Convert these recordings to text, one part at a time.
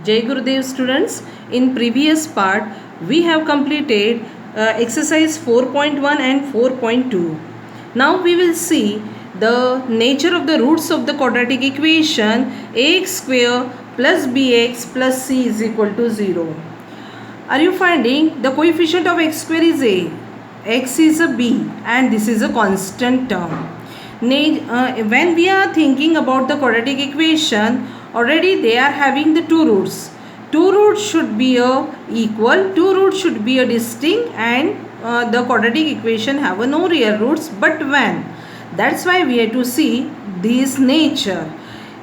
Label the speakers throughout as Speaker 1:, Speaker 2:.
Speaker 1: Jai Gurudev students, in previous part we have completed exercise 4.1 and 4.2. Now we will see the nature of the roots of the quadratic equation ax square plus bx plus c is equal to 0. Are you finding the coefficient of x square is a, x is a b, and this is a constant term. When we are thinking about the quadratic equation, already they are having the two roots. Two roots should be a equal, two roots should be a distinct, and the quadratic equation have a no real roots but when. That's why we have to see this nature.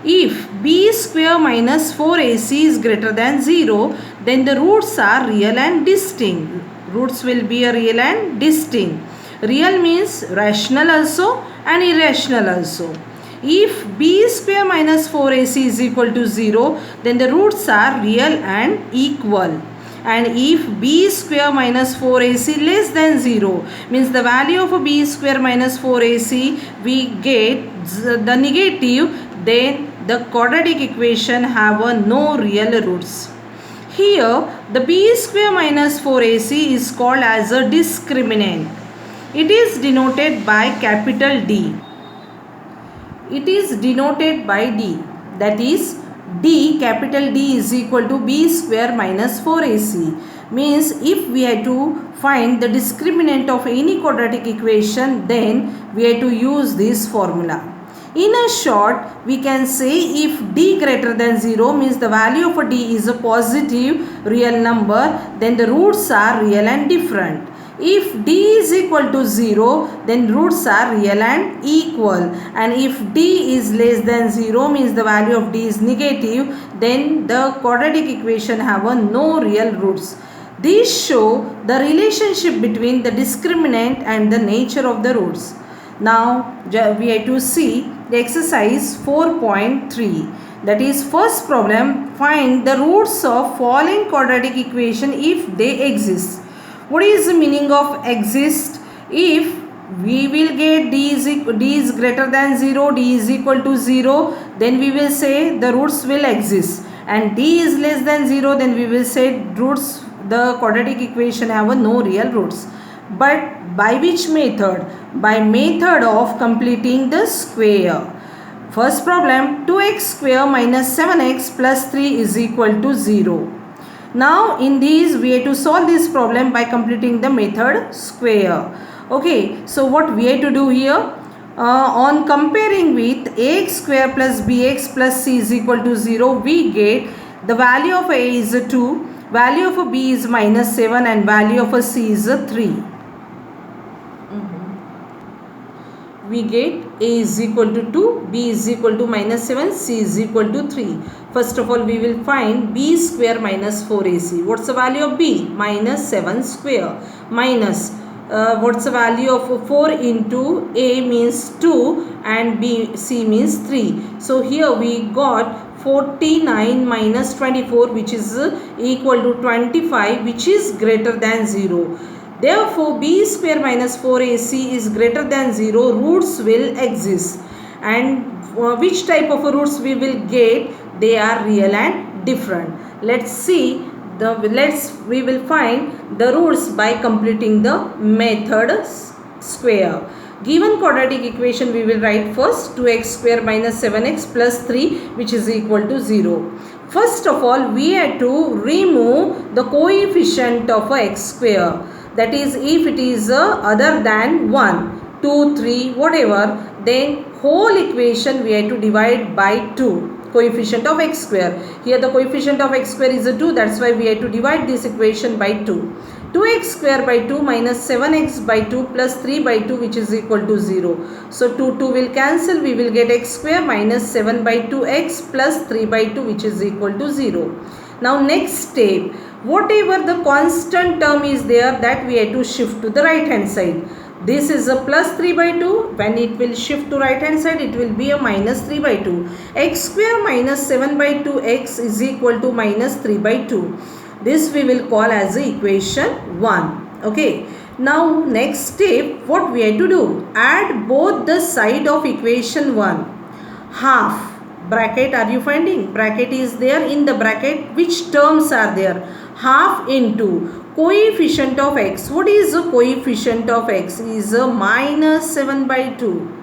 Speaker 1: If b square minus 4ac is greater than 0, then the roots are real and distinct. Roots will be a real and distinct. Real means rational also and irrational also. If b square minus 4ac is equal to 0, then the roots are real and equal. And if b square minus 4ac less than 0, means the value of a b square minus 4ac we get the negative, then the quadratic equation have a no real roots. Here the b square minus 4ac is called as a discriminant. It is denoted by capital D. It is denoted by D, that is D, capital D is equal to b square minus 4ac. Means if we had to find the discriminant of any quadratic equation, then we have to use this formula. In a short, we can say if d greater than 0 means the value of a d is a positive real number, then the roots are real and different. If d is equal to 0, then roots are real and equal. And if d is less than 0 means the value of d is negative, then the quadratic equation have a no real roots. These show the relationship between the discriminant and the nature of the roots. Now we have to see the exercise 4.3. That is, first problem, find the roots of following quadratic equation if they exist. What is the meaning of exist? If we will get d is greater than 0, d is equal to 0, then we will say the roots will exist. And d is less than 0, then we will say roots, the quadratic equation have a no real roots. But by which method? By method of completing the square. First problem, 2x square minus 7x plus 3 is equal to 0. Now in these we have to solve this problem by completing the method square. Okay, so what we have to do here? On comparing with ax square plus bx plus c is equal to 0, we get the value of a is 2, value of a b is minus 7, and value of a c is 3. We get a is equal to 2, b is equal to minus 7, c is equal to 3. First of all, we will find b square minus 4ac. What's the value of b? Minus 7 square. Minus, what's the value of 4 into a means 2 and c means 3. So here we got 49 minus 24, which is equal to 25, which is greater than 0. Therefore, b square minus 4ac is greater than 0. Roots will exist. And which type of roots we will get? They are real and different. Let's see. We will find the roots by completing the method square. Given quadratic equation, we will write first 2x square minus 7x plus 3, which is equal to 0. First of all, we have to remove the coefficient of x square. That is, if it is other than 1, 2, 3, whatever, then whole equation we have to divide by 2. Coefficient of x square. Here the coefficient of x square is 2. That's why we have to divide this equation by 2. 2x square by 2 minus 7x by 2 plus 3 by 2, which is equal to 0. So 2 will cancel. We will get x square minus 7 by 2x plus 3 by 2, which is equal to 0. Now next step, whatever the constant term is there, that we have to shift to the right hand side. This is a plus 3 by 2. When it will shift to right hand side, it will be a minus 3 by 2. X square minus 7 by 2x is equal to minus 3 by 2. This we will call as equation 1. Okay. Now next step, what we have to do? Add both the side of equation 1. Half. bracket are you finding? Bracket is there. In the bracket, which terms are there? Half into coefficient of x. What is the coefficient of x? Is a minus 7 by 2.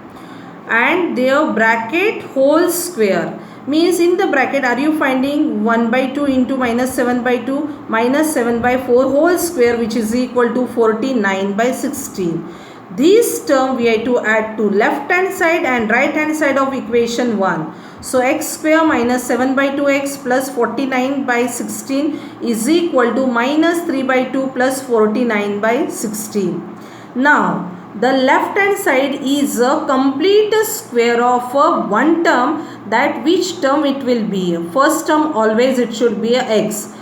Speaker 1: And their bracket whole square. Means in the bracket are you finding 1 by 2 into minus 7 by 2 minus 7 by 4 whole square, which is equal to 49 by 16. This term we have to add to left hand side and right hand side of equation 1. So x square minus 7 by 2x plus 49 by 16 is equal to minus 3 by 2 plus 49 by 16. Now the left hand side is a complete square of one term. That which term it will be? First term always it should be a x,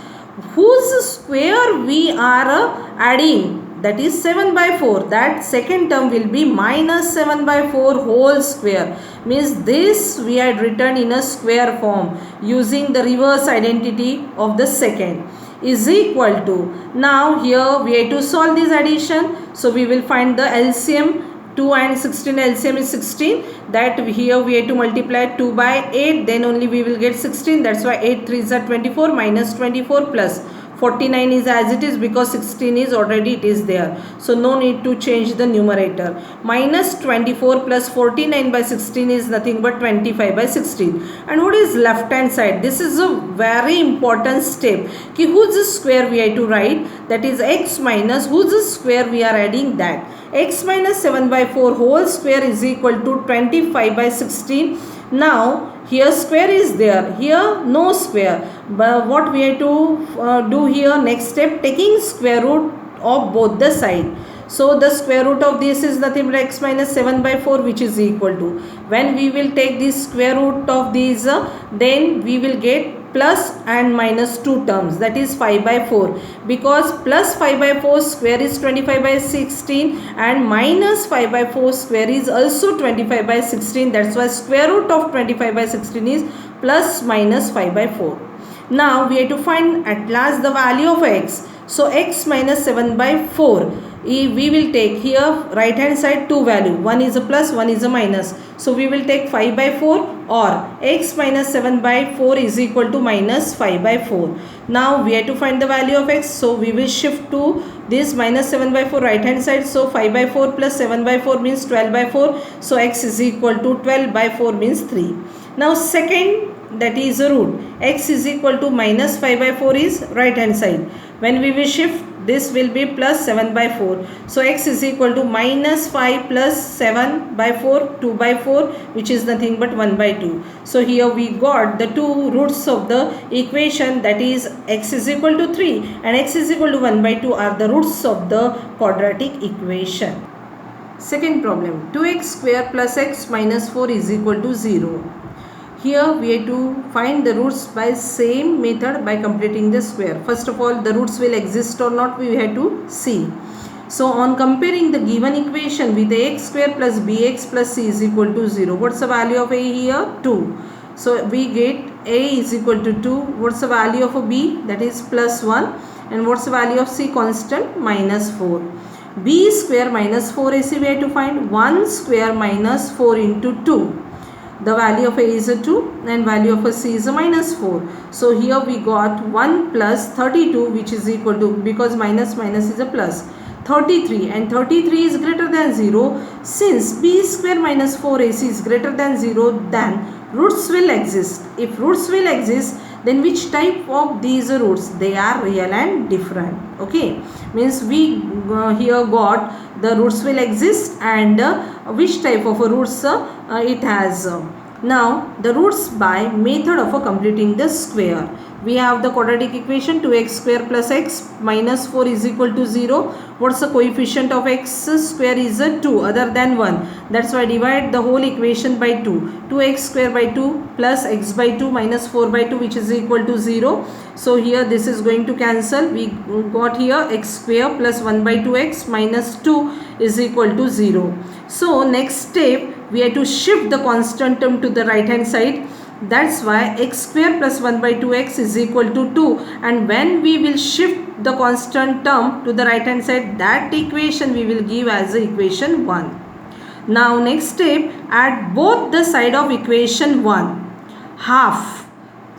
Speaker 1: whose square we are adding, that is 7 by 4. That second term will be minus 7 by 4 whole square. Means this we had written in a square form using the reverse identity of the second, is equal to. Now here we have to solve this addition. So we will find the LCM. 2 and 16 LCM is 16. That here we have to multiply 2 by 8. Then only we will get 16. That's why 8 3s are 24 minus 24 plus 49 is as it is, because 16 is already it is there. So no need to change the numerator. Minus 24 plus 49 by 16 is nothing but 25 by 16. And what is left hand side? This is a very important step. Ki whose square we have to write? That is x minus whose square we are adding, that. X minus 7 by 4 whole square is equal to 25 by 16. Now here square is there, here no square. But what we have to do here, next step, taking square root of both the side. So the square root of this is nothing but x minus 7 by 4, which is equal to, when we will take the square root of these, then we will get plus and minus 2 terms, that is 5 by 4, because plus 5 by 4 square is 25 by 16 and minus 5 by 4 square is also 25 by 16. That's why square root of 25 by 16 is plus minus 5 by 4. Now we have to find at last the value of x. So x minus 7 by 4, we will take here right hand side two value, one is a plus, one is a minus. So we will take 5 by 4, or x minus 7 by 4 is equal to minus 5 by 4. Now we have to find the value of x. So we will shift to this minus 7 by 4 right hand side. So 5 by 4 plus 7 by 4 means 12 by 4. So x is equal to 12 by 4 means 3. Now second, that is a root, x is equal to minus 5 by 4 is right hand side. When we will shift, this will be plus 7 by 4. So x is equal to minus 5 plus 7 by 4, 2 by 4, which is nothing but 1 by 2. So here we got the two roots of the equation, that is x is equal to 3 and x is equal to 1 by 2 are the roots of the quadratic equation. Second problem, 2x square plus x minus 4 is equal to 0. Here we have to find the roots by same method, by completing the square. First of all, the roots will exist or not, we have to see. So on comparing the given equation with ax square plus bx plus c is equal to 0. What's the value of a here? 2. So we get a is equal to 2. What's the value of a b? That is plus 1. And what's the value of c? Constant, minus 4. b square minus 4ac we have to find. 1 square minus 4 into 2. The value of a is a 2 and value of a c is a minus 4. So here we got 1 plus 32, which is equal to, because minus minus is a plus, 33, and 33 is greater than 0. Since b square minus 4ac is greater than 0, then roots will exist. If roots will exist, then which type of these roots? They are real and different. Okay, means we here got the roots will exist and which type of roots it has. Now the roots by method of completing the square. We have the quadratic equation 2x square plus x minus 4 is equal to 0. What's the coefficient of x square is a 2 other than 1. That's why divide the whole equation by 2. 2x square by 2 plus x by 2 minus 4 by 2, which is equal to 0. So here this is going to cancel. We got here x square plus 1 by 2x minus 2 is equal to 0. So next step, we have to shift the constant term to the right hand side. That's why x square plus 1 by 2x is equal to 2, and when we will shift the constant term to the right hand side, that equation we will give as equation 1. Now next step, add both the side of equation 1. half.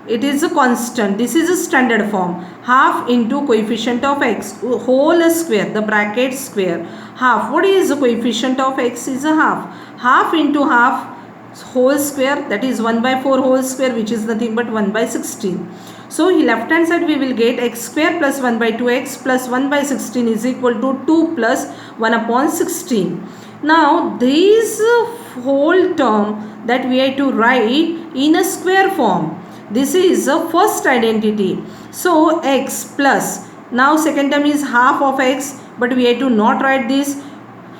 Speaker 1: It is a constant. This is a standard form. Half into coefficient of x whole square, the bracket square. Half. What is the coefficient of x? Is a half. Half into half whole square, that is 1 by 4 whole square, which is nothing but 1 by 16. So left hand side we will get x square plus 1 by 2x plus 1 by 16 is equal to 2 plus 1 upon 16. Now this whole term that we have to write in a square form. This is the first identity. So x plus, now second term is half of x, but we have to not write this.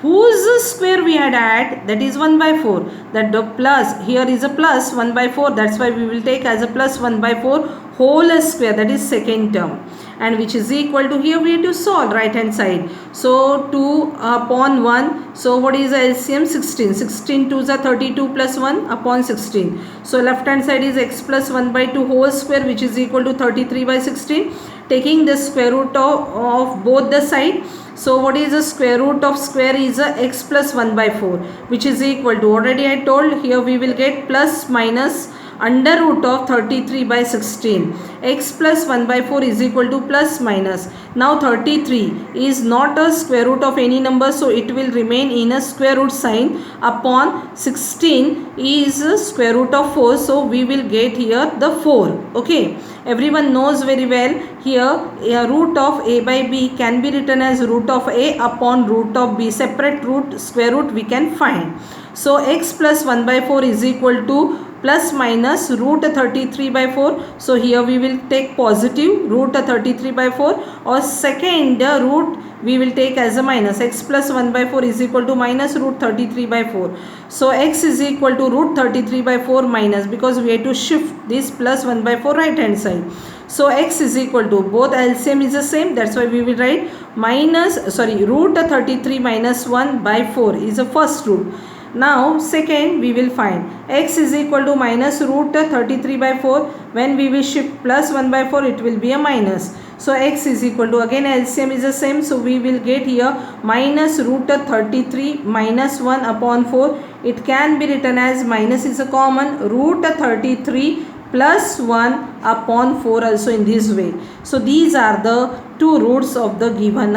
Speaker 1: Whose square we had add, that is 1 by 4. That the plus, here is a plus 1 by 4, that's why we will take as a plus 1 by 4 whole square, that is second term, and which is equal to, here we have to solve right hand side. So 2 upon 1, so what is the LCM? 16. 16 2s are 32 plus 1 upon 16. So left hand side is x plus 1 by 2 whole square, which is equal to 33 by 16. Taking the square root of both the side. So what is the square root of square? Is a x plus 1 by 4, which is equal to, already I told, here we will get plus minus under root of 33 by 16. X plus 1 by 4 is equal to plus minus. Now 33 is not a square root of any number, so it will remain in a square root sign, upon 16 is a square root of 4, so we will get here the 4. Okay, everyone knows very well here a root of a by b can be written as root of a upon root of b. Separate root, square root we can find. So x plus 1 by 4 is equal to plus minus root 33 by 4. So here we will take positive root 33 by 4, or second root we will take as a minus. X plus 1 by 4 is equal to minus root 33 by 4. So x is equal to root 33 by 4 minus, because we have to shift this plus 1 by 4 right hand side. So x is equal to, both LCM is the same, that's why we will write root 33 minus 1 by 4 is the first root. Now second we will find x is equal to minus root 33 by 4. When we will shift plus 1 by 4, it will be a minus. So x is equal to, again LCM is the same, so we will get here minus root 33 minus 1 upon 4. It can be written as, minus is a common, root 33 plus 1 upon 4 also in this way. So these are the two roots of the given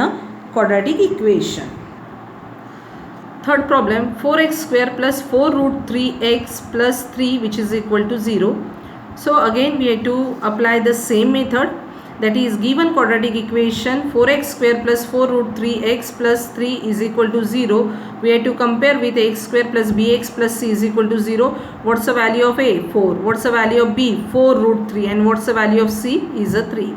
Speaker 1: quadratic equation. Third problem, 4x square plus 4 root 3x plus 3, which is equal to 0. So again we have to apply the same method, that is, given quadratic equation 4x square plus 4 root 3x plus 3 is equal to 0. We have to compare with x square plus bx plus c is equal to 0. What's the value of a? 4. What's the value of b? 4 root 3. And what's the value of c? Is a 3.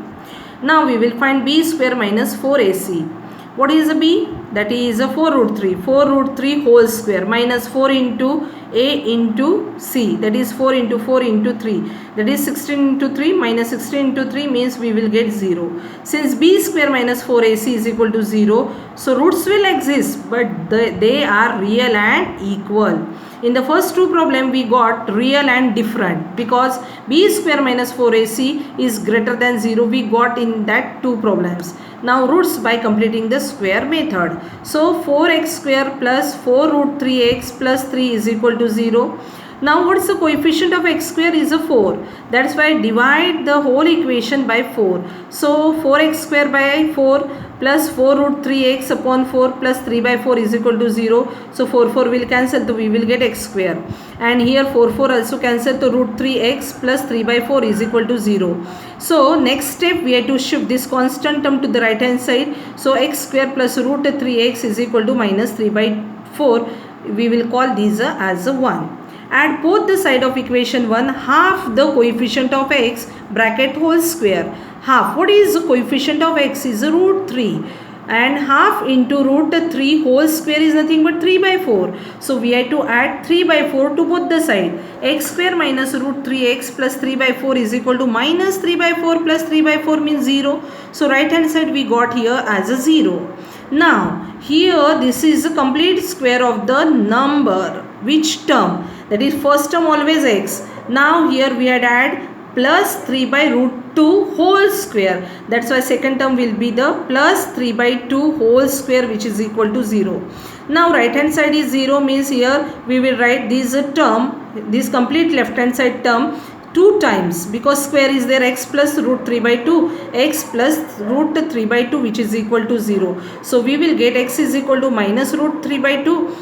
Speaker 1: Now we will find b square minus 4ac. What is a b? That is a 4 root 3. 4 root 3 whole square minus 4 into a into c, that is 4 into 4 into 3, that is 16 into 3 minus 16 into 3 means we will get 0. Since b square minus 4ac is equal to 0, so roots will exist, but they are real and equal. In the first two problem we got real and different, because b square minus 4ac is greater than 0 we got in that two problems. Now roots by completing the square method. So 4x square plus 4 root 3x plus 3 is equal to 0. Now what's the coefficient of x square? Is a 4. That's why divide the whole equation by 4. So 4x square by 4 plus 4 root 3x upon 4 plus 3 by 4 is equal to 0. So 4 will cancel, so we will get x square. And here 4 also cancel, so root 3x plus 3 by 4 is equal to 0. So next step we have to shift this constant term to the right hand side. So x square plus root 3x is equal to minus 3 by 4. We will call these as a 1. Add both the side of equation 1, half the coefficient of x bracket whole square. Half, what is the coefficient of x? Is a root 3, and half into root 3 whole square is nothing but 3 by 4. So we have to add 3 by 4 to both the side. X square minus root 3x plus 3 by 4 is equal to minus 3 by 4 plus 3 by 4 means 0. So right hand side we got here as a 0. Now here this is a complete square of the number. Which term? That is first term always x. Now here we had add plus 3 by root 2 whole square. That's why second term will be the plus 3 by 2 whole square, which is equal to 0. Now right hand side is 0 means here we will write this term, this complete left hand side term 2 times, because square is there, x plus root 3 by 2, x plus root 3 by 2, which is equal to 0. So we will get x is equal to minus root 3 by 2,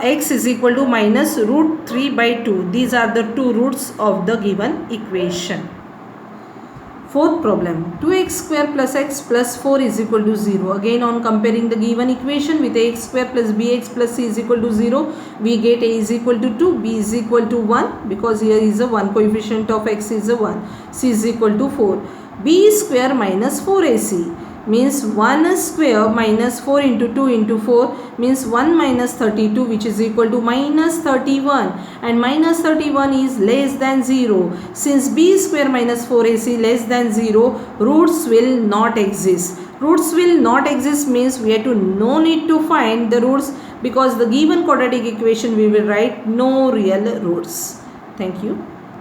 Speaker 1: x is equal to minus root 3 by 2. These are the two roots of the given equation. Fourth problem, 2x square plus x plus 4 is equal to 0. Again, on comparing the given equation with ax square plus bx plus c is equal to 0, we get a is equal to 2, b is equal to 1, because here is a 1 coefficient of x is a 1, c is equal to 4. b square minus 4ac means 1 square minus 4 into 2 into 4 means 1 minus 32, which is equal to minus 31, and minus 31 is less than 0. Since b square minus 4ac less than 0, roots will not exist. Roots will not exist means we have to no need to find the roots, because the given quadratic equation we will write no real roots. Thank you.